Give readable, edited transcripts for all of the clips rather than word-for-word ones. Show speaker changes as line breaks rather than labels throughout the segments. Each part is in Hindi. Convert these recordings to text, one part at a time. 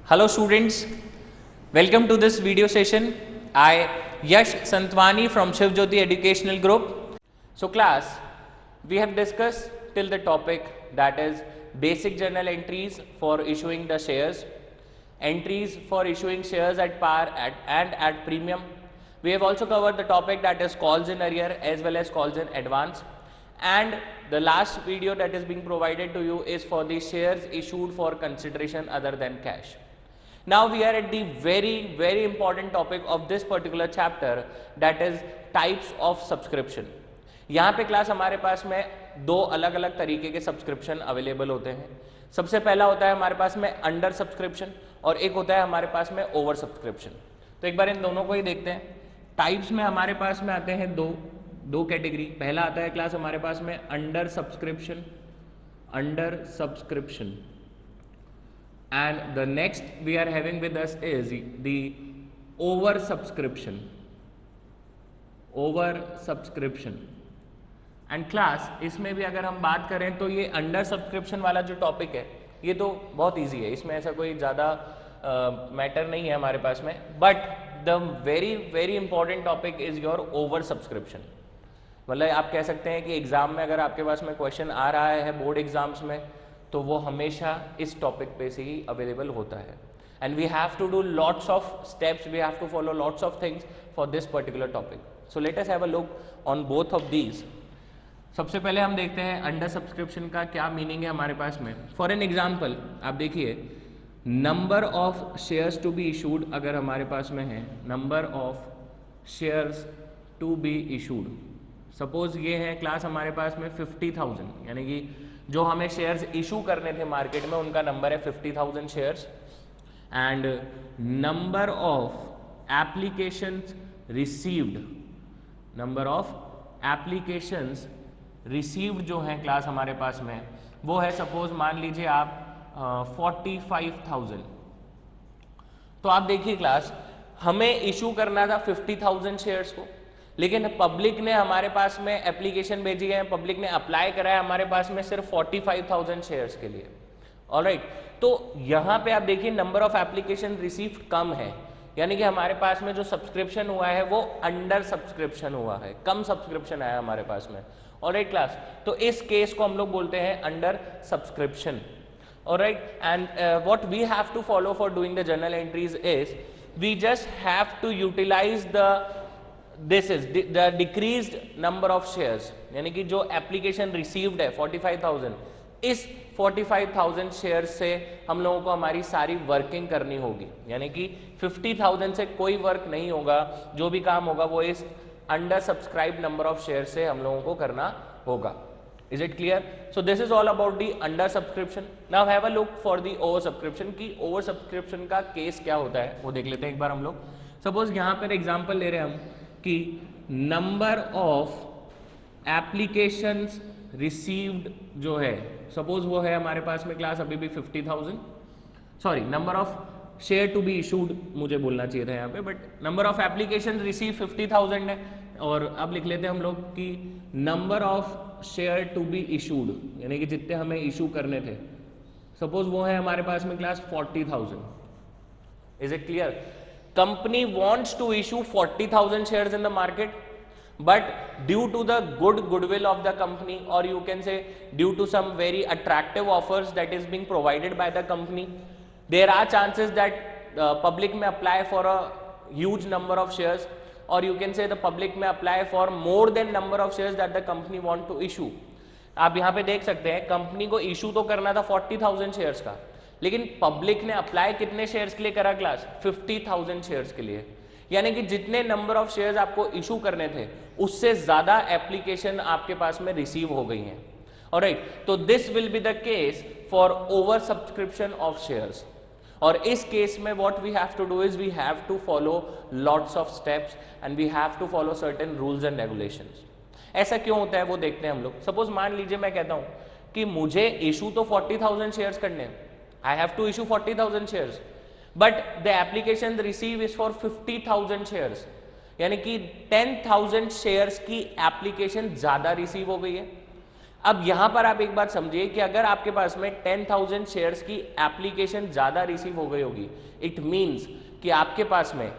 Hello students, welcome to this video session. I Yash Santwani from Shiv Jyoti Educational Group. So class, we have discussed till the topic that is basic journal entries for issuing the shares, entries for issuing shares at par and at premium. We have also covered the topic that is calls in arrear as well as calls in advance. And the last video that is being provided to you is for the shares issued for consideration other than cash. Now we are at the very important topic of this particular chapter, that is types of subscription. यहाँ पे क्लास हमारे पास में दो अलग अलग तरीके के सब्सक्रिप्शन अवेलेबल होते हैं. सबसे पहला होता है हमारे पास में अंडर सब्सक्रिप्शन और एक होता है हमारे पास में ओवर सब्सक्रिप्शन. तो एक बार इन दोनों को ही देखते हैं. टाइप्स में हमारे पास में आते हैं दो कैटेगरी. पहला आता है क्लास हमारे पास में under subscription, and the next we are having with us is the over subscription. And class इसमें भी अगर हम बात करें तो ये अंडर सब्सक्रिप्शन वाला जो टॉपिक है ये तो बहुत इजी है, इसमें ऐसा कोई ज़्यादा मैटर नहीं है हमारे पास में. But the very important topic is your over subscription. मतलब आप कह सकते हैं कि एग्जाम में अगर आपके पास में क्वेश्चन आ रहा है बोर्ड एग्जाम्स में तो वो हमेशा इस टॉपिक पे से ही अवेलेबल होता है. And we have to do lots of steps, we have to follow lots of things for this particular topic. So let us have a look on both of these. सबसे पहले हम देखते हैं अंडर सब्सक्रिप्शन का क्या मीनिंग है हमारे पास में. फॉर एन एग्जाम्पल आप देखिए, number of shares to be issued अगर हमारे पास में है, number of shares to be issued, suppose ये है क्लास हमारे पास में 50,000, यानी कि जो हमें शेयर्स इशू करने थे मार्केट में उनका नंबर है 50,000 shares. And number of applications received, number of applications received जो है क्लास हमारे पास में वो है सपोज मान लीजिए आप 45,000. तो आप देखिए क्लास हमें इशू करना था 50,000 शेयर्स को, लेकिन पब्लिक ने हमारे पास में एप्लीकेशन भेजी है, पब्लिक ने अप्लाई करा है हमारे पास में सिर्फ 45,000 शेयर्स के लिए. ऑलराइट, तो यहाँ पे आप देखिए नंबर ऑफ एप्लीकेशन रिसीव्ड कम है, यानी कि हमारे पास में जो सब्सक्रिप्शन हुआ है वो अंडर सब्सक्रिप्शन हुआ है, कम सब्सक्रिप्शन आया हमारे पास में. ऑलराइट क्लास, तो इस केस को हम लोग बोलते हैं under subscription. Alright, and what we have to follow for doing the journal entries is we just have to utilise this is the decreased number of shares, यानी कि जो एप्लीकेशन रिसीव्ड है 45,000, इस 45,000 शेयर से हम लोगों को हमारी सारी वर्किंग करनी होगी. यानी कि 50,000 से कोई वर्क नहीं होगा, जो भी काम होगा वो इस under subscribe number of share से हम लोगों को करना होगा. Is it clear? So this is all about the under subscription. Now have a look for the over subscription की ओवर सब्सक्रिप्शन का केस क्या होता है वो देख लेते हैं एक बार हम लोग. सपोज यहाँ पर एग्जाम्पल ले रहे हैं हम कि नंबर ऑफ एप्लीकेशंस रिसीव्ड जो है, सपोज वो है हमारे पास में क्लास अभी भी 50,000, sorry number of share to be issued मुझे बोलना चाहिए था यहाँ पे, but number of application receive 50,000 है. और अब लिख लेते हैं हम लोग कि number of share to be issued, यानी कि जितने हमें इशू करने थे, सपोज वो है हमारे पास में class 40,000. Is it clear? Company wants to issue 40,000 shares in the market, but due to the goodwill of the company, or you can say due to some very attractive offers that is being provided by the company, there are chances that public may apply for a huge number of shares, or you can say the public may apply for more than number of shares that the company want to issue. आप यहाँ पे देख सकते हैं कंपनी को इशू तो करना था 40,000 शेयर्स का, लेकिन पब्लिक ने अप्लाई कितने शेयर्स के लिए करा क्लास? 50,000 शेयर्स के लिए. यानी कि जितने नंबर ऑफ शेयर्स आपको इशू करने थे उससे ज्यादा एप्लीकेशन आपके पास में रिसीव हो गई हैं. ऑलराइट, तो this will be the case for over subscription of shares. और इस केस में what we have to do is we have to follow lots of steps and we have to follow certain rules and regulations. ऐसा क्यों होता है वो देखते हैं हम लोग. सपोज मान लीजिए मैं कहता हूं कि मुझे इशू तो 40,000 शेयर्स करने हैं, I have to issue 40,000 shares, but the application receive is for 50,000 shares. यानी कि 10,000 शेयर्स की एप्लीकेशन ज्यादा रिसीव हो गई है. अब यहां पर आप एक बात समझिए कि अगर आपके पास में 10,000 शेयर्स की एप्लीकेशन ज्यादा रिसीव हो गई होगी, इट मींस कि आपके पास में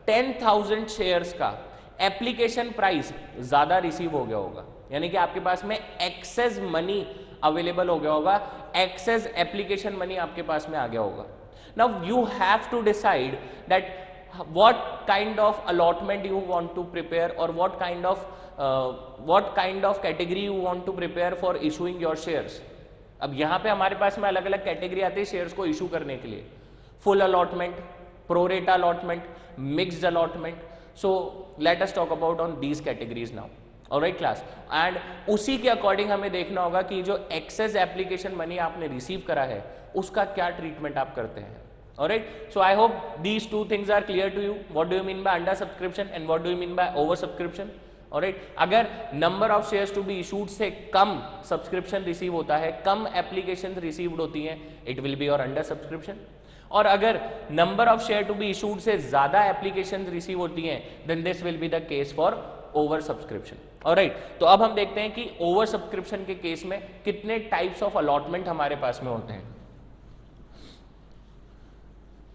10,000 शेयर्स का एप्लीकेशन प्राइस ज्यादा रिसीव हो गया होगा, यानी कि आपके पास में एक्सेस मनी अवेलेबल हो गया होगा, एक्सेस एप्लीकेशन मनी आपके पास में आ गया होगा. Now you have to decide that what kind of allotment you want to prepare or what kind of category you want to prepare for issuing your shares. अब यहाँ पे हमारे पास में अलग अलग कैटेगरी आती है शेयर्स को इशू करने के लिए. Full allotment, pro rata allotment, mixed allotment. So let us talk about on these categories now. Alright class, and उसी के अकॉर्डिंग हमें देखना होगा कि जो एक्सेस एप्लीकेशन मनी आपने रिसीव करा है उसका क्या ट्रीटमेंट आप करते हैं. Alright, so I hope these two things are clear to you. What do you mean by under subscription and what do you mean by over subscription? Alright, अगर number of shares to be issued से कम subscription receive होता है, कम applications received होती हैं, it will be your under subscription. और अगर number of share to be issued से ज़्यादा applications receive होती हैं, then this will be the case for over subscription. Alright, तो अब हम देखते हैं कि over subscription के केस में कितने types of allotment हमारे पास में होते हैं.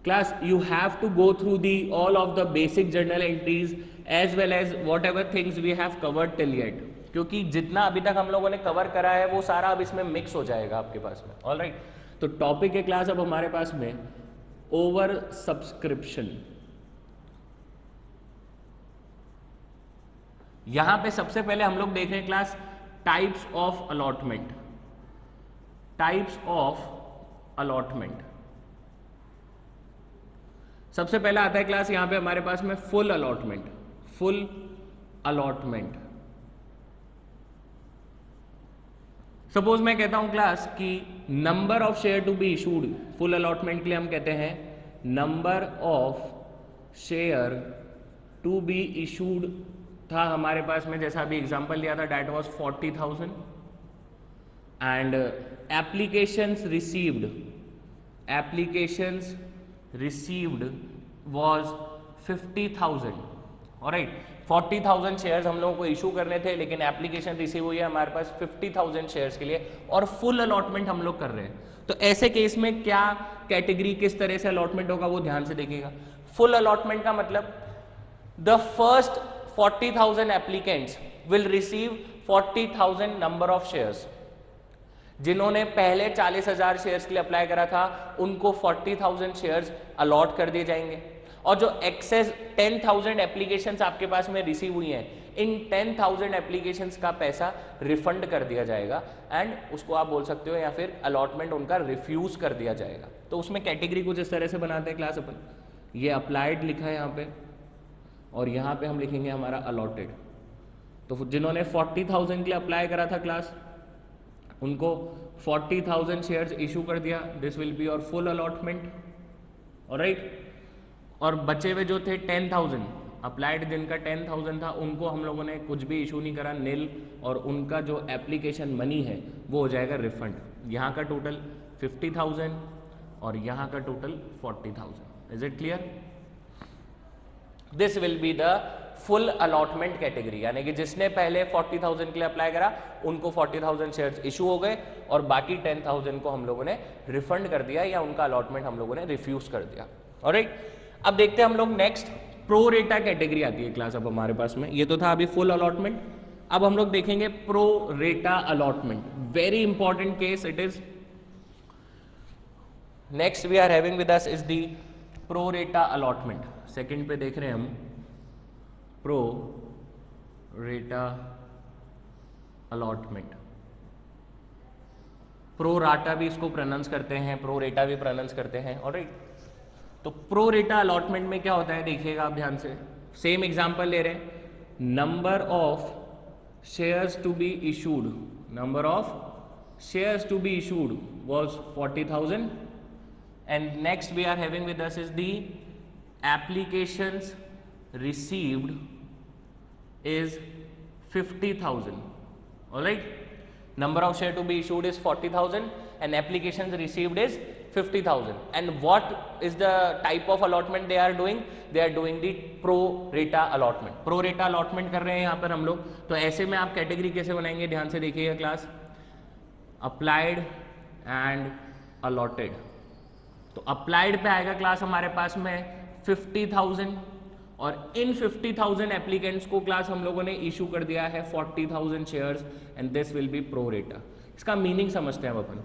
Class, you have to go through all of the basic journal entries as well as whatever things we have covered till yet. क्योंकि जितना अभी तक हम लोगों ने कवर करा है वो सारा अब इसमें मिक्स हो जाएगा आपके पास में. ऑलराइट, तो टॉपिक है क्लास अब हमारे पास में ओवर सब्सक्रिप्शन. यहां पे सबसे पहले हम लोग देख रहे हैं class types of allotment. Types of allotment सबसे पहला आता है क्लास यहां पे हमारे पास में full allotment. Full allotment, suppose मैं कहता हूं क्लास कि number of share to be issued, full allotment के लिए हम कहते हैं number of share to be issued था हमारे पास में, जैसा अभी एग्जांपल लिया था, that was 40,000 and applications received was 50,000. Alright, 40,000 shares हम लोगों को इशू करने थे लेकिन एप्लीकेशन रिसीव हुई है हमारे पास 50,000 शेयर्स के लिए और फुल अलॉटमेंट हम लोग कर रहे हैं. तो ऐसे केस में क्या कैटेगरी किस तरह से अलॉटमेंट होगा वो ध्यान से देखिएगा. फुल अलॉटमेंट का मतलब the first 40,000 applicants will receive 40,000 number of shares. जिन्होंने पहले 40,000 शेयर्स के लिए अप्लाई करा था उनको 40,000 शेयर्स अलॉट कर दिए जाएंगे और जो एक्सेस 10,000 एप्लीकेशंस आपके पास में रिसीव हुई हैं, इन 10,000 एप्लीकेशंस का पैसा रिफंड कर दिया जाएगा एंड उसको आप बोल सकते हो या फिर अलॉटमेंट उनका रिफ्यूज कर दिया जाएगा. तो उसमें कैटेगरी कुछ इस तरह से बनाते हैं क्लास अपन. ये अप्लाइड लिखा है यहाँ पे और यहाँ पे हम लिखेंगे हमारा अलॉटेड. तो जिन्होंने 40,000 के लिए अप्लाई करा था क्लास उनको 40,000 शेयर्स इशू कर दिया, this will be your full allotment. Alright, और बचे हुए जो थे 10,000 अप्लाइड जिनका 10,000 था उनको हम लोगों ने कुछ भी इशू नहीं करा, नील, और उनका जो एप्लीकेशन मनी है वो हो जाएगा रिफंड. यहाँ का टोटल 50,000 और यहाँ का total 40,000. Is it clear? This will be the full allotment category, यानी कि जिसने पहले 40,000 के लिए अप्लाई करा उनको 40,000 शेयर्स इशू हो गए और बाकी 10,000 को हम लोगों ने रिफंड कर दिया या उनका अलॉटमेंट हम लोगों ने रिफ्यूज कर दिया. ऑलराइट, अब देखते हैं हम लोग नेक्स्ट प्रो रेटा कैटेगरी आती है क्लास अब हमारे पास में. ये तो था अभी फुल अलॉटमेंट, अब हम लोग देखेंगे pro rata allotment. Very important case it is. Next we are having with us is the pro rata allotment. Second पे देख रहे हैं हम pro rata allotment. Pro rata भी इसको प्रोनाउंस करते हैं, प्रो रेटा भी प्रोनाउंस करते हैं. ऑलराइट, तो प्रो रेटा अलॉटमेंट में क्या होता है देखिएगा आप ध्यान से. सेम एग्जांपल ले रहे हैं, number of shares to be issued, number of shares to be issued was 40,000 and next we are having with us is the applications received is 50,000. Alright, number of share to be issued is 40,000 and applications received is 50,000. And what is the type of allotment they are doing? They are doing the pro rata allotment. Pro rata allotment कर रहे हैं यहाँ पर हम लोग. तो ऐसे में आप कैटेगरी कैसे बनाएंगे ध्यान से देखिएगा क्लास. Applied and allotted. तो अप्लाइड पे आएगा क्लास हमारे पास में 50,000 और इन 50,000 एप्लीकेंट्स को क्लास हम लोगों ने इशू कर दिया है 40,000 shares and this will B pro रेटा। इसका मीनिंग समझते हैं अपन।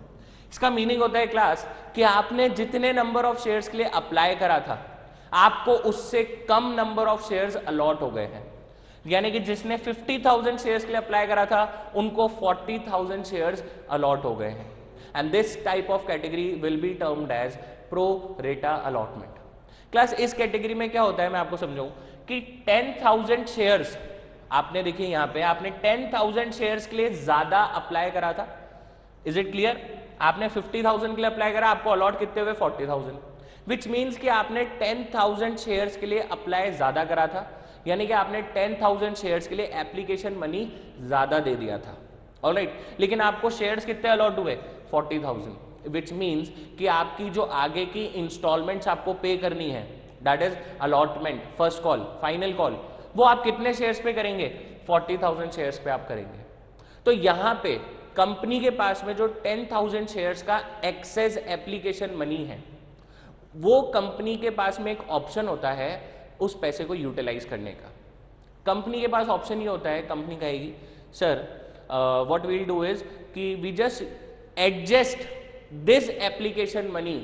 इसका मीनिंग होता है क्लास कि आपने जितने नंबर ऑफ शेयर्स के लिए अप्लाई करा था आपको उससे कम नंबर ऑफ शेयर्स अलॉट हो गए हैं। यानी कि जिसने 50,000 शेयर्स के लिए अप्लाई करा था उनको 40,000 शेयर्स अलॉट हो गए हैं and this type of category will be termed as pro rata allotment. Class इस कैटेगरी में क्या होता है मैं आपको समझाऊं कि 10,000 शेयर्स आपने देखिए यहां पे आपने 10,000 शेयर्स के लिए ज्यादा अप्लाई करा था। Is it clear? आपने 50,000 के लिए अप्लाई करा, आपको अलॉट कितने हुए 40,000, विच मीन्स कि आपने 10,000 शेयर्स के लिए अप्लाई ज्यादा करा था, यानी कि आपने 10,000 शेयर्स के लिए एप्लीकेशन मनी ज्यादा दे दिया था। ऑलराइट, लेकिन आपको शेयर्स कितने अलॉट हुए 40,000, विच मीन्स कि आपकी जो आगे की इंस्टॉलमेंट्स आपको पे करनी है that is allotment, first call, final call, वो आप कितने शेयर्स पे करेंगे 40,000 शेयर्स पे आप करेंगे। तो यहां पे कंपनी के पास में जो 10,000 शेयर्स का एक्सेस एप्लीकेशन मनी है वो कंपनी के पास में एक ऑप्शन होता है उस पैसे को यूटिलाइज करने का। कंपनी के पास ऑप्शन ये होता है, कंपनी कहेगी sir what will do is कि we just adjust this application money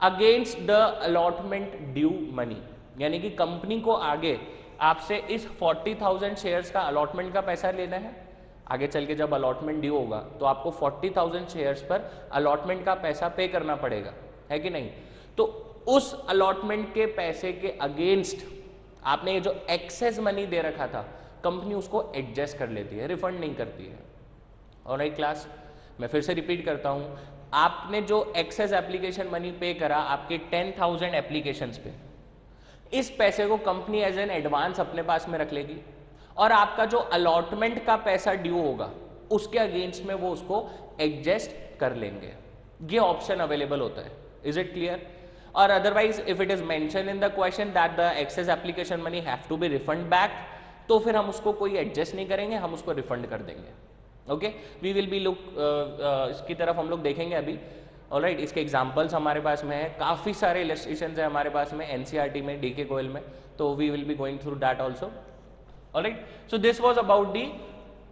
against the allotment due money, यानी कि कंपनी को आगे आपसे इस 40,000 शेयर्स का अलॉटमेंट का पैसा लेना है। आगे चल के जब अलॉटमेंट ड्यू होगा तो आपको 40,000 शेयर्स पर अलॉटमेंट का पैसा पे करना पड़ेगा, है कि नहीं? तो उस अलॉटमेंट के पैसे के अगेंस्ट आपने ये जो एक्सेस मनी दे रखा था कंपनी उसको एडजस्ट कर लेती है, रिफंड नहीं करती है। ऑलराइट क्लास, मैं फिर से रिपीट करता हूं, आपने जो एक्सेस एप्लीकेशन मनी पे करा आपके 10,000 एप्लीकेशंस पे, इस पैसे को कंपनी एज एन एडवांस अपने पास में रख लेगी और आपका जो अलॉटमेंट का पैसा ड्यू होगा उसके अगेंस्ट में वो उसको एडजस्ट कर लेंगे। ये ऑप्शन अवेलेबल होता है। Is it clear? और otherwise if it is mention in the question that the excess application money have to be refund back, तो फिर हम उसको कोई एडजस्ट नहीं करेंगे, हम उसको रिफंड कर देंगे। Okay, we will be look इसकी तरफ हम लोग देखेंगे अभी। ऑलराइट, इसके एग्जांपल्स हमारे पास में है, काफ़ी सारे इलस्ट्रेशंस है हमारे पास में एनसीईआरटी में, डीके गोयल में, तो we will be going through that also. Alright, so this was about the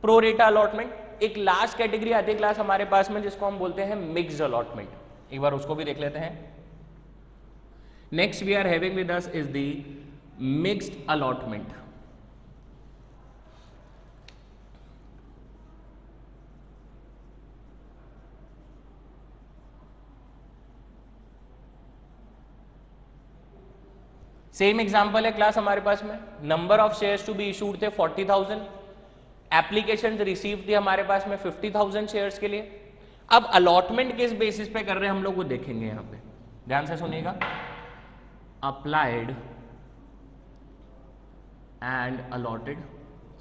pro rata allotment. एक लास्ट कैटेगरी आती है क्लास हमारे पास में जिसको हम बोलते हैं मिक्स्ड अलॉटमेंट। एक बार उसको भी देख लेते हैं। Next we are having with us is the mixed allotment. Same example है क्लास हमारे पास में, number of shares to be issued थे 40,000, एप्लीकेशन रिसीव थी हमारे पास में 50,000 शेयर्स के लिए। अब अलॉटमेंट किस बेसिस पे कर रहे हैं हम लोग वो देखेंगे। यहां पे ध्यान से सुनिएगा, अप्लाइड एंड अलॉटेड।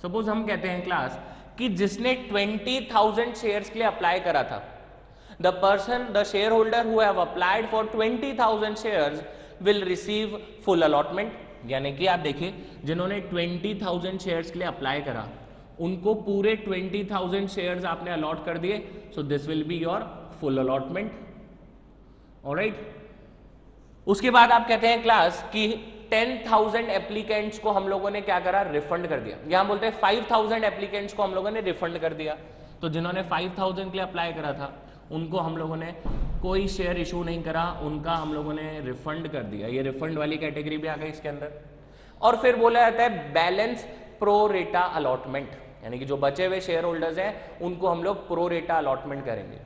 सपोज हम कहते हैं क्लास कि जिसने 20,000 शेयर्स के लिए अप्लाई करा था, the person, the share holder who have applied for 20,000 shares will receive full allotment. यानी कि आप देखिए जिन्होंने 20,000 शेयर्स के लिए अप्लाई करा उनको पूरे 20,000 शेयर्स आपने अलॉट कर दिए, so this will be your full allotment. Alright, उसके बाद आप कहते हैं क्लास कि 10,000 एप्लीकेंट्स को हम लोगों ने क्या करा, रिफंड कर दिया। यहां बोलते हैं 5,000 एप्लीकेंट्स को हम लोगों ने रिफंड कर दिया। तो जिन्होंने 5,000 के लिए अप्लाई करा था उनको हम लोगों ने कोई शेयर इशू नहीं करा, उनका हम लोगों ने रिफंड कर दिया। ये रिफंड वाली कैटेगरी भी आ गई इसके अंदर। और फिर बोला जाता है बैलेंस प्रो रेटा अलॉटमेंट, यानी कि जो बचे हुए शेयर होल्डर्स हैं उनको हम लोग प्रो रेटा अलॉटमेंट करेंगे।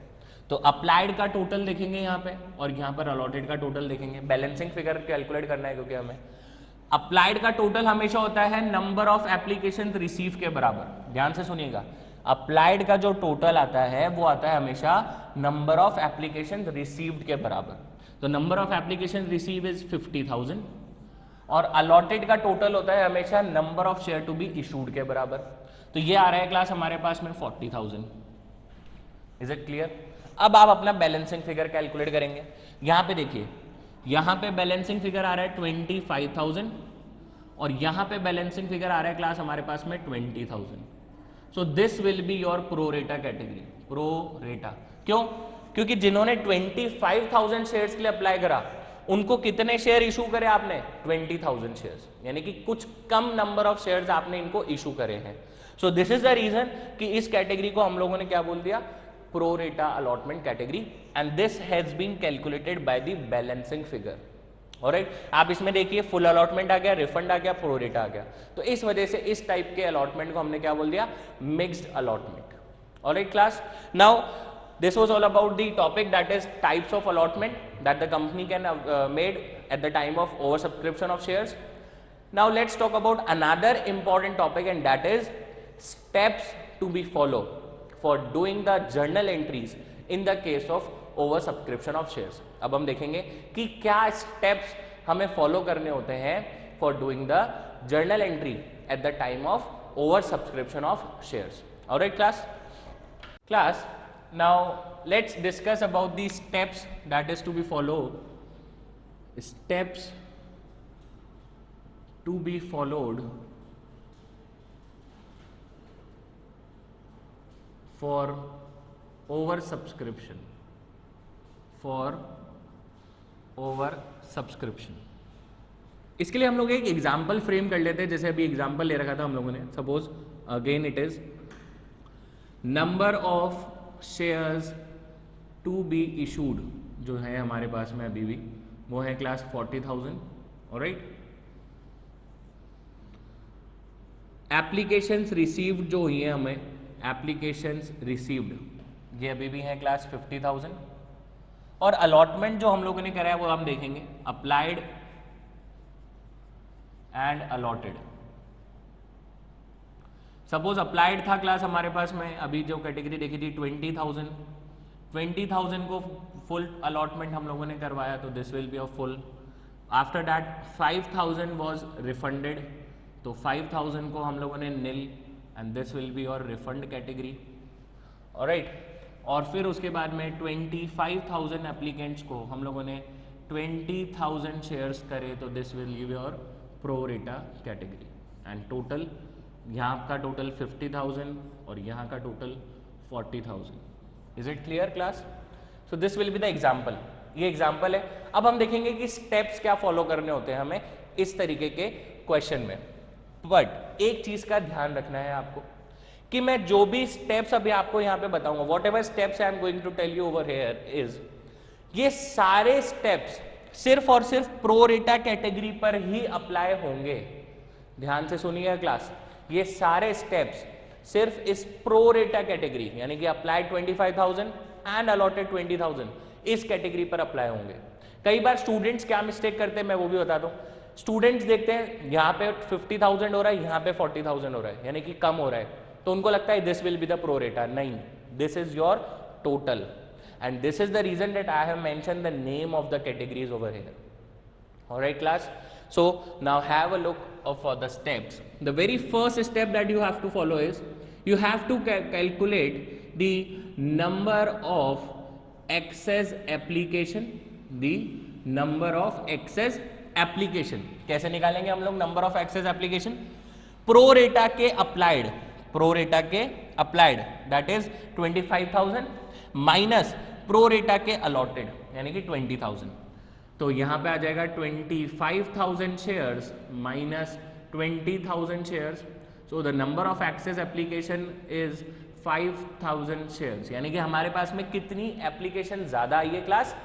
तो अप्लाइड का टोटल देखेंगे यहाँ पे और यहाँ पर अलॉटेड का टोटल देखेंगे। बैलेंसिंग फिगर कैलकुलेट करना है क्योंकि हमें अप्लाइड का टोटल हमेशा होता है नंबर ऑफ एप्लीकेशन रिसीव के बराबर। ध्यान से सुनिएगा, अप्लाइड का जो टोटल आता है वो आता है हमेशा नंबर ऑफ एप्लीकेशन रिसीव्ड के बराबर। तो number of application receive is 50,000 और अलॉटेड का टोटल होता है हमेशा number of share to be issued के बराबर। तो ये आ रहा है क्लास हमारे पास में 40,000। Is it clear? अब आप अपना बैलेंसिंग फिगर कैलकुलेट करेंगे। यहां पे देखिए, यहां पे बैलेंसिंग फिगर आ रहा है 25,000 और यहां पे बैलेंसिंग फिगर आ रहा है क्लास हमारे पास में 20,000। So this will be your pro rata category, pro रेटा। क्यों? क्योंकि जिन्होंने 25,000 शेयर्स के लिए अप्लाई करा उनको कितने शेयर इशू करे आपने? 20,000 शेयर्स, यानी कि कुछ कम नंबर ऑफ शेयर्स आपने इनको इशू करे हैं. So this is the reason कि इस कैटेगरी को हम लोगों ने क्या बोल दिया? Pro rata allotment category, and this has been calculated by the balancing figure. Alright, आप इसमें देखिए फुल अलॉटमेंट आ गया, रिफंड आ गया, प्रो रेटा आ गया. तो इस वजह से इस टाइप के अलॉटमेंट को हमने क्या बोल दिया? Mixed allotment. Alright class, now this was all about the topic, that is types of allotment that the company can made at the time of oversubscription of shares. Now let's talk about another important topic, and that is steps to be followed for doing the journal entries in the case of oversubscription of shares. अब हम देखेंगे कि क्या steps हमें follow करने होते हैं for doing the journal entry at the time of oversubscription of shares. Alright class, now let's discuss about the steps that is to be followed. Steps to be followed for oversubscription. इसके लिए हम लोग एक एग्जाम्पल फ्रेम कर लेते हैं. जैसे अभी एग्जाम्पल ले रखा था हम लोगों ने. Suppose again it is number of shares to be issued जो है हमारे पास में अभी भी वो है क्लास 40,000. ऑलराइट, एप्लीकेशंस रिसीव्ड जो हुई है हमें, एप्लीकेशंस रिसीव्ड ये अभी भी है क्लास 50,000. और अलॉटमेंट जो हम लोगों ने करा है वो हम देखेंगे, applied and allotted. Suppose applied था क्लास हमारे पास में, अभी जो कैटेगरी देखी थी 20,000 को फुल अलॉटमेंट हम लोगों ने करवाया, तो this will be a full. After that 5,000 was refunded, तो 5,000 को हम लोगों ने nil, and this will be your refund category. Alright, और फिर उसके बाद में 25,000 एप्लीकेंट्स को हम लोगों ने 20,000 शेयर्स करे, तो this will give your pro rata category. And total यहाँ का टोटल 50,000 और यहाँ का total 40,000. Is it clear class? So this will be the example. ये एग्जाम्पल है. अब हम देखेंगे कि स्टेप्स क्या फॉलो करने होते हैं हमें इस तरीके के क्वेश्चन में. बट एक चीज का ध्यान रखना है आपको कि मैं जो भी स्टेप्स अभी आपको यहाँ पे बताऊंगा, whatever steps I am going to tell you over here is, ये सारे स्टेप्स सिर्फ और सिर्फ प्रो रेटा कैटेगरी पर ही अप्लाई होंगे. ध्यान से सुनिएगा क्लास, ये सारे स्टेप्स सिर्फ इस प्रो रेटा कैटेगरी यानी कि अप्लाइड 25,000 एंड अलॉटेड 20,000 इस कैटेगरी पर अप्लाई होंगे. कई बार स्टूडेंट्स क्या मिस्टेक करते हैं मैं वो भी बता दूं. स्टूडेंट्स देखते हैं यहाँ पे 50,000 हो रहा है, यहाँ पे 40,000 हो रहा है, यानी कि कम हो रहा है, तो उनको लगता है this will be the pro rata. नहीं, this is your total, and this is the reason that I have mentioned the name of the categories over here. Alright class, so now have a look for the steps. The very first step that you have to follow is you have to calculate the number of excess application. The number of excess application कैसे निकालेंगे हम लोग number of excess application? Pro rata के applied, pro rata के applied that is 25,000 minus pro रेटा के अलॉटेड यानी कि 20,000. तो यहां पे आ जाएगा 25,000 shares minus 20,000 shares. So the number of excess application is 5,000 shares, यानी कि हमारे पास में कितनी एप्लीकेशन ज्यादा आई है क्लास?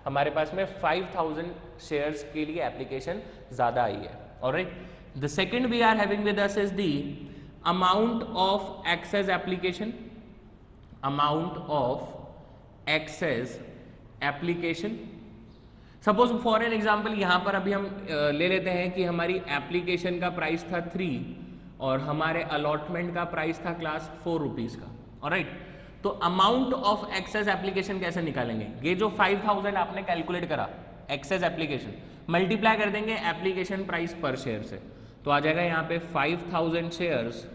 हमारे पास में 5,000 शेयर्स के लिए एप्लीकेशन ज्यादा आई है. Alright, the second we are having with us is the amount of excess application. Amount of excess application, suppose for an example यहां पर अभी हम ले लेते हैं कि हमारी एप्लीकेशन का प्राइस था 3 और हमारे अलॉटमेंट का प्राइस था क्लास 4 रुपीज का. ऑलराइट, तो अमाउंट ऑफ एक्सेस एप्लीकेशन कैसे निकालेंगे? ये जो 5,000 आपने कैलकुलेट करा एक्सेस एप्लीकेशन मल्टीप्लाई कर देंगे एप्लीकेशन प्राइस पर शेयर से, तो आ जाएगा यहाँ पे 5,000 shares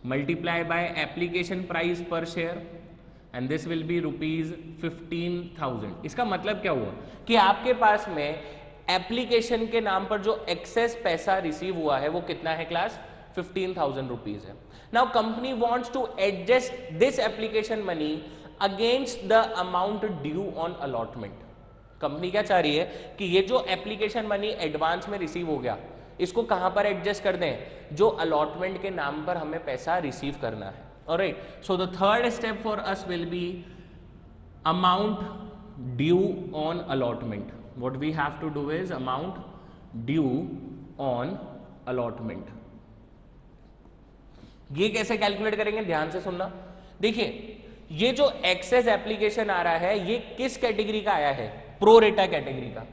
multiply by application price per share, and this will be rupees 15,000. इसका मतलब क्या हुआ कि आपके पास में एप्लीकेशन के नाम पर जो एक्सेस पैसा रिसीव हुआ है वो कितना है क्लास? 15,000 रुपीज है. Now company wants to adjust this application money against the amount due on allotment. Company क्या चाह रही है कि ये जो एप्लीकेशन मनी एडवांस में रिसीव हो गया, इसको कहां पर एडजस्ट कर दें, जो अलॉटमेंट के नाम पर हमें पैसा रिसीव करना है। Alright, so the third step for us will be amount due on allotment. What we have to do is amount due on allotment. ये कैसे कैलकुलेट करेंगे, ध्यान से सुनना। देखिए, ये जो एक्सेस एप्लीकेशन आ रहा है, ये किस कैटेगरी का आया है, प्रो रेटा कैटेगरी का।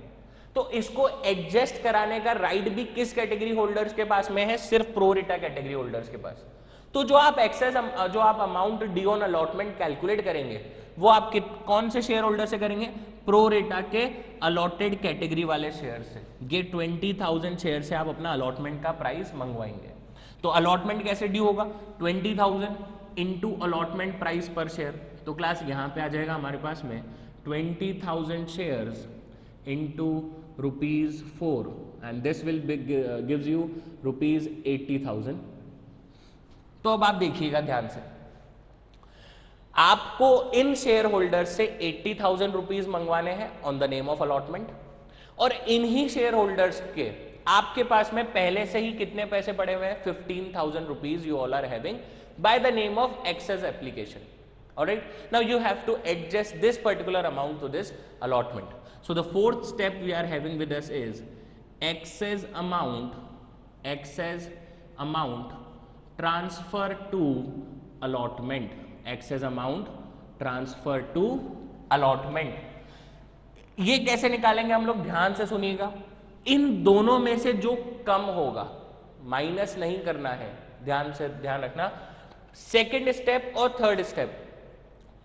तो इसको एडजस्ट कराने का राइट भी किस कैटेगरी होल्डर्स के पास में है, सिर्फ प्रो रेटा कैटेगरी होल्डर्स के पास। तो जो आप एक्सेस, जो आप amount due on allotment calculate करेंगे, वो आप कौन से शेयर होल्डर से करेंगे, प्रो रेटा के अलॉटेड कैटेगरी वाले शेयर से। ये 20,000 शेयर से आप अपना अलॉटमेंट का प्राइस मंगवाएंगे। तो अलॉटमेंट कैसे ड्यू होगा, 20,000 into allotment price per share. तो क्लास यहाँ पे आ जाएगा हमारे पास में 20,000 shares into ₹4 and this will gives you ₹80,000। तो अब आप देखिएगा ध्यान से, आपको इन शेयर होल्डर से 80,000 रुपीज मंगवाने हैं on the name of allotment, और इन्हीं शेयर होल्डर्स के आपके पास में पहले से ही कितने पैसे पड़े हुए हैं, 15,000 rupees you all are having by the name of excess application. Alright, now you have to adjust this particular amount to this allotment. So the fourth step we are having with us is excess amount transfer to allotment. Excess amount transfer to allotment. ये कैसे निकालेंगे हम लोग, ध्यान से सुनिएगा। इन दोनों में से जो कम होगा, माइनस नहीं करना है, ध्यान रखना। सेकेंड स्टेप और थर्ड स्टेप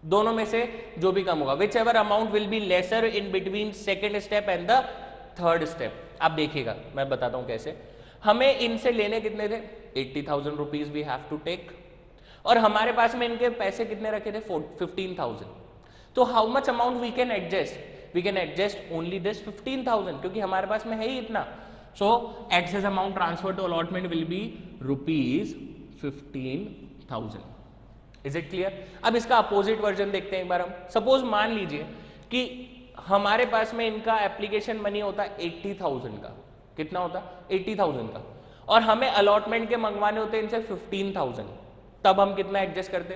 दोनों में से जो भी कम होगा, which ever amount will be lesser in between second step and the third step. आप देखिएगा, मैं बताता हूं कैसे। हमें इनसे लेने कितने थे, 80,000 rupees we have to take, और हमारे पास में इनके पैसे कितने रखे थे, 15,000। तो how much amount we can adjust, we can adjust only this 15,000, क्योंकि हमारे पास में है ही इतना। So excess amount transfer to allotment will be ₹15,000। Is it clear? अब इसका अपोजिट वर्जन देखते हैं एक बार हम। सपोज मान लीजिए कि हमारे पास में इनका एप्लीकेशन मनी होता है 80,000 का। कितना होता, 80,000 का, और हमें अलॉटमेंट के मंगवाने होते हैं इनसे 15,000। तब हम कितना एडजस्ट करते,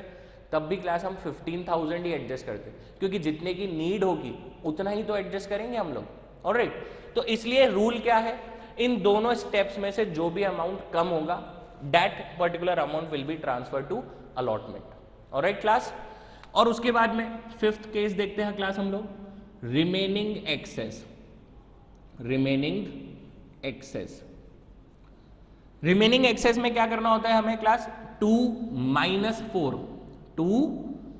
तब भी क्लास हम 15,000 ही एडजस्ट करते, क्योंकि जितने की नीड होगी उतना ही तो एडजस्ट करेंगे हम लोग। ऑलराइट, तो इसलिए रूल क्या है, इन दोनों स्टेप्स में से जो भी अमाउंट कम होगा, that particular amount will be transfer to allotment. Alright class, और उसके बाद में फिफ्थ केस देखते हैं क्लास हम लोग, रिमेनिंग एक्सेस। रिमेनिंग एक्सेस में क्या करना होता है हमें क्लास, 2 - 4, 2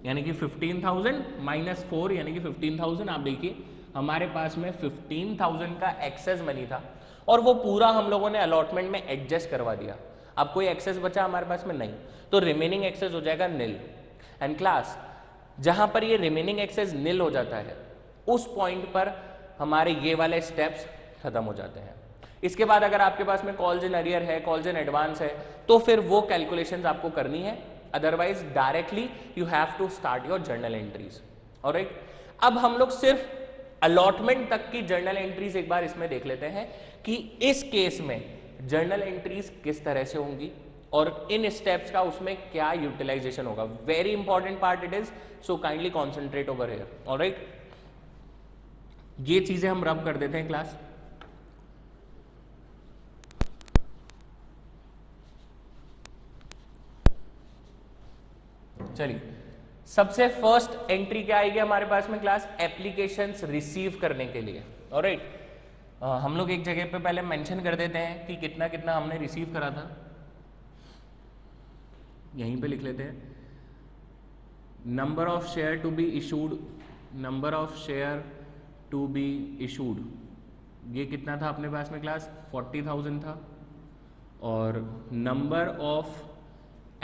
यानी कि 15,000 - 4 यानी कि 15,000। आप देखिए हमारे पास में 15,000 का एक्सेस मनी था, और वो पूरा हम लोगों ने अलॉटमेंट में एडजस्ट करवा दिया। अब कोई एक्सेस बचा हमारे पास में नहीं, तो रिमेनिंग एक्सेस हो जाएगा निल। एंड क्लास, जहां पर ये रिमेनिंग एक्सेस निल हो जाता है, उस पॉइंट पर हमारे ये वाले स्टेप्स खत्म हो जाते हैं। इसके बाद अगर आपके पास में कॉल्स इन अरियर है, कॉल्स इन एडवांस है, तो फिर वो कैलकुलेशंस आपको करनी है, otherwise directly you have to start your journal entries. Alright, अब हम लोग सिर्फ अलॉटमेंट तक की जर्नल एंट्रीज एक बार इसमें देख लेते हैं कि इस केस में जर्नल एंट्रीज किस तरह से होंगी और इन स्टेप्स का उसमें क्या यूटिलाइजेशन होगा। Very important part it is, so kindly concentrate over here. Alright, ये चीजें हम रब कर देते हैं क्लास। चलिए, सबसे फर्स्ट एंट्री क्या आएगी हमारे पास में क्लास, एप्लीकेशंस रिसीव करने के लिए। ऑलराइट, हम लोग एक जगह पे पहले मेंशन कर देते हैं कि कितना कितना हमने रिसीव करा था, यहीं पे लिख लेते हैं। Number of share to be issued, number of share to be issued, ये कितना था अपने पास में क्लास, 40,000 था। और नंबर ऑफ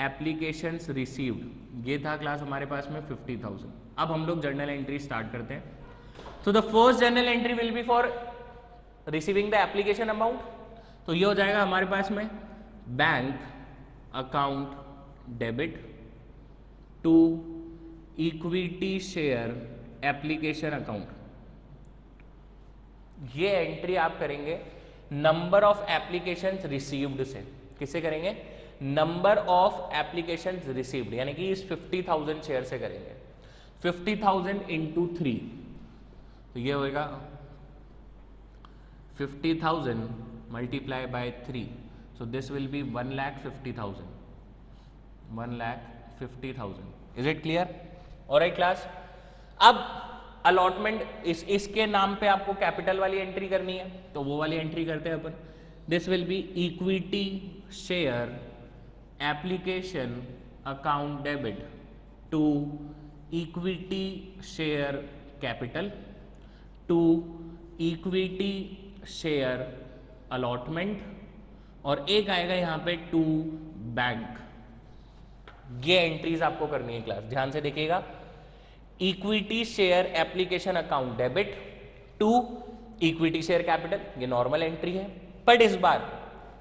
एप्लीकेशंस रिसीव्ड, ये था क्लास हमारे पास में 50,000। अब हम लोग जर्नल एंट्री स्टार्ट करते हैं। तो the first journal entry will be for receiving the application amount. तो ये हो जाएगा हमारे पास में bank account debit to equity share application account, ये एंट्री आप करेंगे नंबर ऑफ एप्लीकेशंस रिसीव्ड से। किससे करेंगे? नंबर ऑफ एप्लीकेशंस रिसीव्ड, यानी कि इस 50,000 शेयर से करेंगे। 50,000 इंटू 3, तो ये होगा 50,000 multiply by 3, so this will B 1,50,000, 1,50,000। Is it clear? Alright class. अब अलॉटमेंट इसके नाम पे आपको कैपिटल वाली एंट्री करनी है, तो वो वाली एंट्री करते हैं अपन। This will be equity share application account debit to equity share capital to equity share allotment, और एक आएगा यहां पे टू बैंक। ये एंट्रीज आपको करनी है क्लास, ध्यान से देखिएगा। Equity share application account debit to equity share capital, ये नॉर्मल एंट्री है, बट इस बार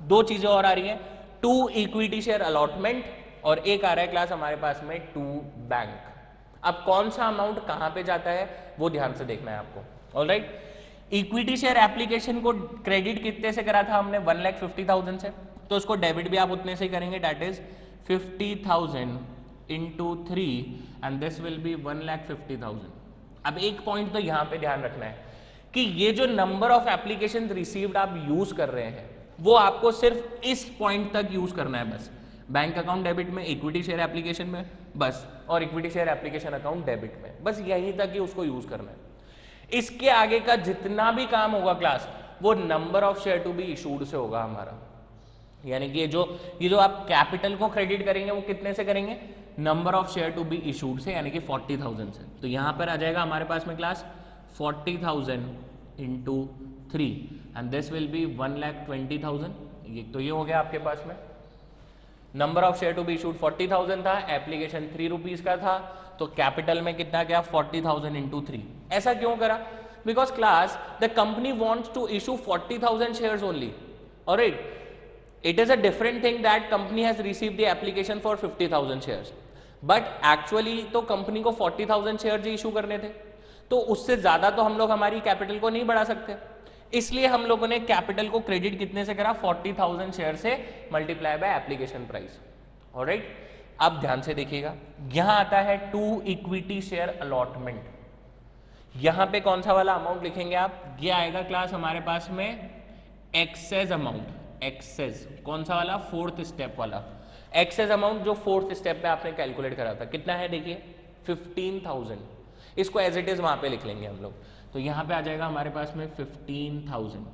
दो चीजें और आ रही हैं, टू इक्विटी शेयर अलॉटमेंट और एक आ रहा है क्लास हमारे पास में टू बैंक। अब कौन सा अमाउंट कहां पे जाता है वो ध्यान से देखना है आपको। ऑलराइट, इक्विटी शेयर एप्लीकेशन को क्रेडिट कितने से करा था हमने? 1,50,000 से, तो उसको डेबिट भी आप उतने से ही करेंगे, that is 50,000 into 3 and this will B 1,50,000। अब एक पॉइंट तो यहां पे ध्यान रखना है कि ये जो नंबर ऑफ एप्लीकेशन रिसीव्ड आप यूज कर रहे हैं वो आपको सिर्फ इस पॉइंट तक यूज करना है बस। बैंक अकाउंट डेबिट में, इक्विटी शेयर एप्लीकेशन में बस, और equity share application account debit में बस, यहीं तक ही उसको यूज करना है। इसके आगे का जितना भी काम होगा क्लास वो number of share to be issued से होगा हमारा, यानी कि ये जो आप कैपिटल को क्रेडिट करेंगे वो कितने से करेंगे? Number of share to be issued से, यानी कि 40,000 से। तो यहां पर आ जाएगा हमारे पास में class 40,000 into 3 and this will be 1,20,000। ये तो ये हो गया आपके पास में। Number of share to be issued 40,000 था, एप्लीकेशन 3 रुपीज का था, तो कैपिटल में कितना गया? 40,000 इंटू 3। ऐसा क्यों करा? Because class the company wants to issue 40,000 shares only. Alright, it is a different thing that company has received the application for 50,000 shares, but actually तो कंपनी को 40,000 शेयर इशू करने थे, तो उससे ज्यादा तो हम लोग हमारी कैपिटल को नहीं बढ़ा सकते, इसलिए हम लोगों ने कैपिटल को क्रेडिट कितने से करा? 40,000 शेयर से multiply by application price. Alright, अब ध्यान से देखिएगा, यहां आता है टू इक्विटी शेयर अलॉटमेंट। यहां पे कौन सा वाला अमाउंट लिखेंगे आप? ये आएगा क्लास हमारे पास में एक्सेस अमाउंट। एक्सेस कौन सा वाला? फोर्थ स्टेप वाला एक्सेस अमाउंट, जो फोर्थ स्टेप पे आपने कैलकुलेट करा था। कितना है देखिए? 15,000। इसको एज इट इज वहां पे लिख लेंगे हम लोग, तो यहां पे आ जाएगा हमारे पास में 15,000।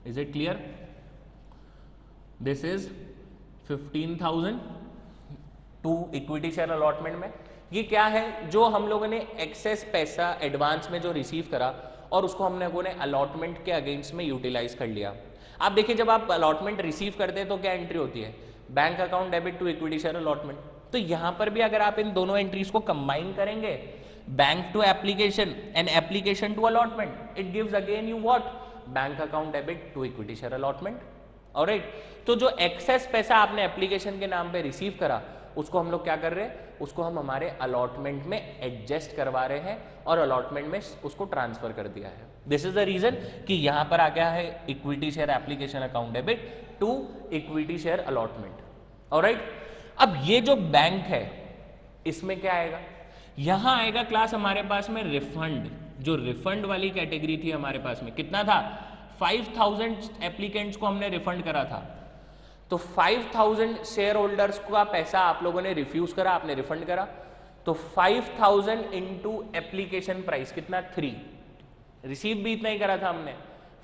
Is it clear? This is 15,000 to equity share allotment में। ये क्या है? जो हम लोगों ने एक्सेस पैसा एडवांस में जो रिसीव करा और उसको हम लोगों ने अलॉटमेंट के अगेंस्ट में यूटिलाइज कर लिया। आप देखिए, जब आप अलॉटमेंट रिसीव करते हैं तो क्या एंट्री होती है? Bank account debit to equity share allotment. तो यहां पर भी अगर आप इन दोनों एंट्रीज को कंबाइन करेंगे, bank to application and application to allotment, it gives again you what? Bank account debit to equity share allotment. Alright, तो जो एक्सेस पैसा आपने एप्लीकेशन के नाम पे रिसीव करा उसको हम लोग क्या कर रहे हैं? उसको हम हमारे अलॉटमेंट में एडजस्ट करवा रहे हैं और अलॉटमेंट में उसको ट्रांसफर कर दिया है। दिस इज द रीजन कि यहां पर आ गया है equity share application account debit to equity share allotment. Alright, अब ये जो बैंक है इसमें क्या आएगा? यहां आएगा क्लास हमारे पास में रिफंड। जो रिफंड वाली कैटेगरी थी हमारे पास में, कितना था? 5,000 एप्लीकेंट्स को हमने रिफंड करा था, तो 5,000 शेयर होल्डर्स का पैसा आप लोगों ने रिफ्यूज करा, आपने रिफंड करा, तो 5,000 इंटू एप्लीकेशन प्राइस कितना? 3। रिसीव भी इतना ही करा था हमने,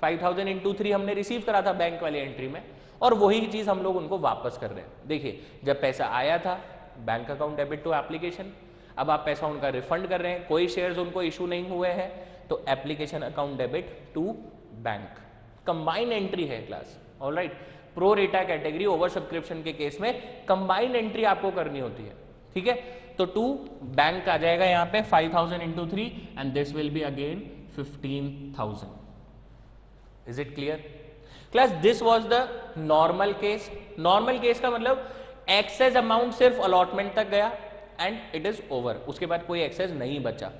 5,000 इंटू 3 हमने रिसीव करा था बैंक वाली एंट्री में, और वही चीज हम लोग उनको वापस कर रहे हैं। देखिए, जब पैसा आया था bank account debit to application, अब आप पैसा उनका रिफंड कर रहे हैं, कोई शेयर्स उनको इशू नहीं हुए हैं, तो application account debit to bank. Combine entry है class. Alright, pro rata category over subscription के केस में कंबाइन एंट्री आपको करनी होती है। ठीक है, तो टू बैंक आ जाएगा यहाँ पे 5,000 into 3 and this will be again 15,000। Is it clear class? This was the normal case. Normal case का मतलब एक्सेस अमाउंट सिर्फ अलॉटमेंट तक गया, एंड इट इज ओवर, उसके बाद कोई एक्सेस नहीं बचा।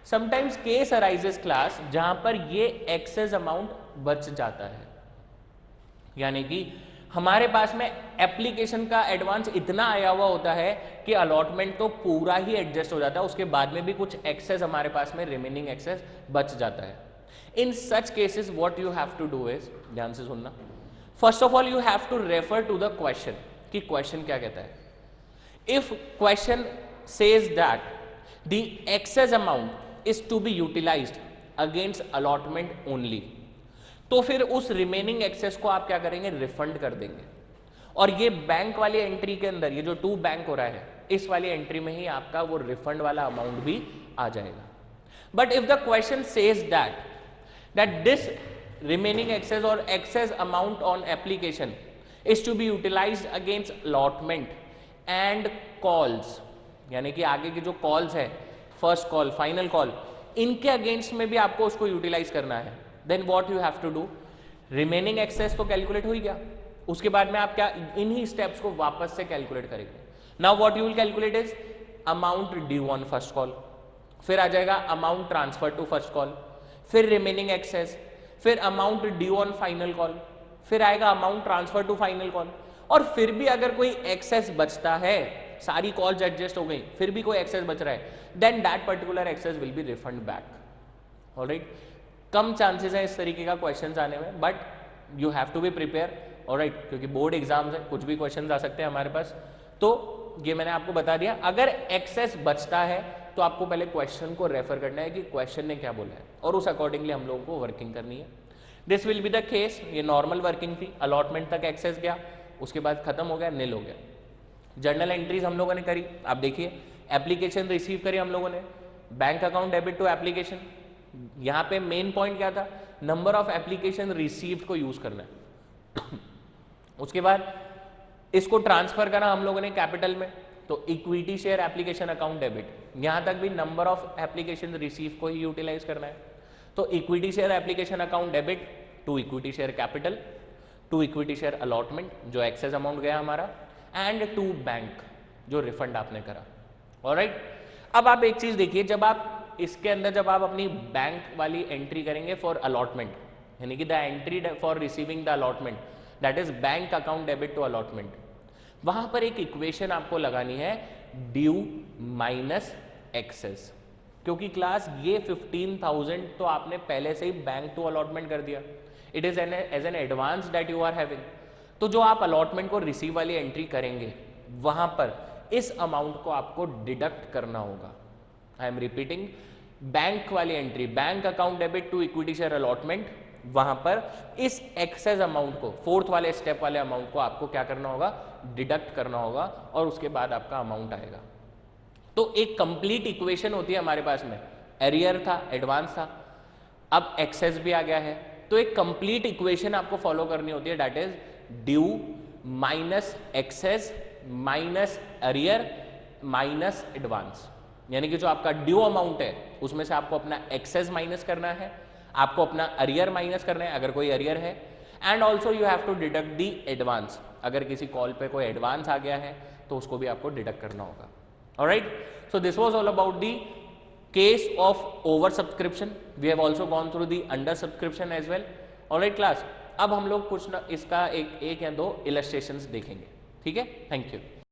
समटाइम्स केस अराइजेस क्लास जहां पर ये एक्सेस अमाउंट बच जाता है, यानी कि हमारे पास में एप्लीकेशन का एडवांस इतना आया हुआ होता है कि अलॉटमेंट तो पूरा ही एडजस्ट हो जाता है, उसके बाद में भी कुछ एक्सेस हमारे पास में रिमेनिंग एक्सेस बच जाता है। In such cases what you have to do is, ध्यान से सुनना, first of all you have to refer to the question कि क्वेश्चन क्या कहता है। If question says that the excess amount is to be utilised against allotment only, तो फिर उस रिमेनिंग एक्सेस को आप क्या करेंगे, रिफंड कर देंगे। और ये बैंक वाली एंट्री के अंदर, ये जो टू बैंक हो रहा है, इस वाली एंट्री में ही आपका वो रिफंड वाला अमाउंट भी आ जाएगा। But if the question says that this remaining excess or excess amount on application is to be utilized against allotment and calls, यानी कि आगे की जो कॉल्स है, फर्स्ट कॉल, फाइनल कॉल, इनके अगेंस्ट में भी आपको उसको यूटिलाइज करना है, then what you have to do, remaining excess तो कैलकुलेट हो ही गया, उसके बाद में आप क्या इन्हीं स्टेप्स को वापस से कैलकुलेट करेंगे। Now what you will calculate is amount due on first call, फिर आ जाएगा amount transfer to first call, फिर रिमेनिंग एक्सेस, फिर amount due on final call, फिर आएगा amount transfer to final call. और फिर भी अगर कोई एक्सेस बचता है, सारी कॉल्स एडजस्ट हो गई, फिर भी कोई एक्सेस बच रहा है, then that particular excess will be refund back. Alright, कम चांसेस है इस तरीके का क्वेश्चंस आने में, but you have to be prepare. Alright, क्योंकि बोर्ड एग्जाम्स है, कुछ भी क्वेश्चंस आ सकते हैं हमारे पास, तो ये मैंने आपको बता दिया। अगर एक्सेस बचता है तो आपको पहले क्वेश्चन को रेफर करना है कि क्वेश्चन ने क्या बोला है, और उस अकॉर्डिंगली हम लोगों को वर्किंग करनी है। This will be the case, ये नॉर्मल वर्किंग थी, अलॉटमेंट तक एक्सेस गया, उसके बाद खत्म हो गया, नील हो गया। जर्नल एंट्रीज हम लोगों ने करी, आप देखिए, एप्लीकेशन रिसीव करी हम लोगों ने, bank account debit to application, यहाँ पे मेन पॉइंट क्या था, नंबर ऑफ एप्लीकेशन रिसीव्ड को यूज करना है। उसके बाद इसको ट्रांसफर करा हम लोगों ने कैपिटल में, तो equity share application account debit, यहां तक भी नंबर ऑफ एप्लीकेशन रिसीव को ही यूटिलाइज करना है। तो equity share application account debit to equity share capital to equity share allotment, जो एक्सेस अमाउंट गया हमारा, एंड टू बैंक, जो रिफंड आपने करा। ऑलराइट, अब आप एक चीज देखिए, जब आप इसके अंदर जब आप अपनी बैंक वाली एंट्री करेंगे फॉर अलॉटमेंट, यानी कि the entry for receiving the allotment, that is bank account debit to allotment, वहां पर एक इक्वेशन आपको लगानी है, ड्यू माइनस एक्सेस, क्योंकि क्लास ये 15,000 तो आपने पहले से ही बैंक टू अलॉटमेंट कर दिया, it is as an advance that you are having. तो जो आप अलॉटमेंट को रिसीव वाली एंट्री करेंगे, वहां पर इस अमाउंट को आपको डिडक्ट करना होगा। आई एम रिपीटिंग, बैंक वाली entry, bank account debit to equity share allotment, वहां पर इस एक्सेस अमाउंट को, फोर्थ वाले स्टेप वाले अमाउंट को आपको क्या करना होगा, डिडक्ट करना होगा, और उसके बाद आपका अमाउंट आएगा। तो एक कंप्लीट इक्वेशन होती है हमारे पास में, एरियर था, एडवांस था, अब एक्सेस भी आ गया है, तो एक कंप्लीट इक्वेशन आपको फॉलो करनी होती है, that is due minus excess minus arrear minus advance, यानी कि जो आपका ड्यू अमाउंट है उसमें से आपको अपना एक्सेस माइनस करना है, आपको अपना अरियर माइनस करना है अगर कोई अरियर है, and also you have to deduct the advance, अगर किसी कॉल पे कोई एडवांस आ गया है तो उसको भी आपको डिडक्ट करना होगा। Alright, so this was all about the case of over subscription, we have also gone through the under subscription as well. Alright class, अब हम लोग कुछ ना इसका एक या दो इलस्ट्रेशंस देखेंगे, ठीक है, थैंक यू।